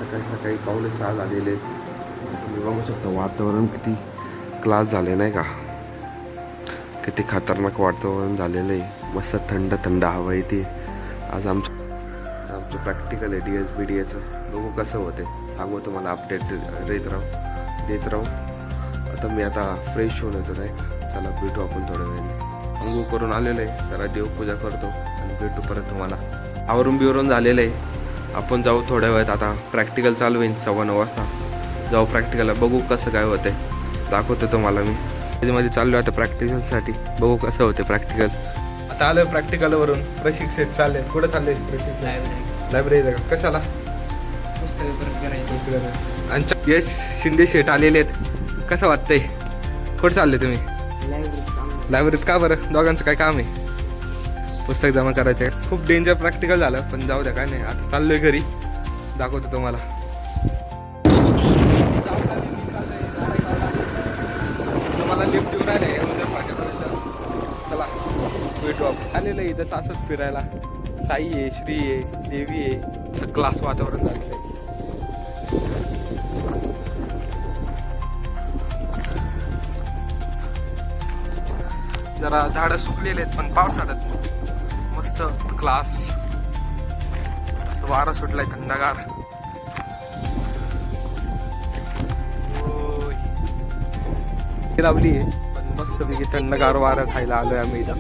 सकाळी सकाळी 5:45 झालेले आहेत. तुम्ही बघू शकता वातावरण किती क्लास झाले नाही का, किती खतरनाक वातावरण झालेलं आहे. मस्त थंड थंड हवा येते. आज आमचं प्रॅक्टिकल आहे DSBDAचं. बघू कसं होते, सांगू तुम्हाला अपडेट देत राहू. आता फ्रेश होऊन येतो नाही. चला भेटू आपण थोड्या वेळाने. अंघोळ करून आलेलं आहे, जरा देवपूजा करतो आणि भेटू परत तुम्हाला. आवरून बिवरून झालेलं आहे. आपण जाऊ थोड्या वेळात. आता प्रॅक्टिकल चालू होईल 9:15 वाजता. जाऊ प्रॅक्टिकलला, बघू कसं काय होतंय, दाखवतो तुम्हाला मी. त्याच्यामध्ये चाललो आता प्रॅक्टिकलसाठी, बघू कसं होतं प्रॅक्टिकल. आता आलोय प्रॅक्टिकलवरून. प्रशिक्षक चालले. कुठं चालले प्रशिक्षक? लायब्ररीला. कशाला? आणि यश शिंदे शेठ आलेले आहेत. कसं वाटतंय? कुठं चालले तुम्ही? लायब्ररीत. का बरं? दोघांचं काय काम आहे? पुस्तक जमा करायचे. खूप डेंजर प्रॅक्टिकल झालं, पण जाऊ द्या, काय नाही. आता चाललोय घरी, दाखवतो तुम्हाला. तुम्हाला लिफ्ट येऊन राहिले चला भेटू आपण. आलेलं आहे इथं असंच फिरायला. साई आहे, श्री आहे, देवी आहे. असं क्लास वातावरण झालेलं आहे. जरा झाडं सुकलेले आहेत, पण पावसाळ्यात मस्त क्लास. वारा सुटलाय थंडगार. लावली आहे, पण मस्त पैकी थंडगार वारं खायला आलोय आम्ही इथं.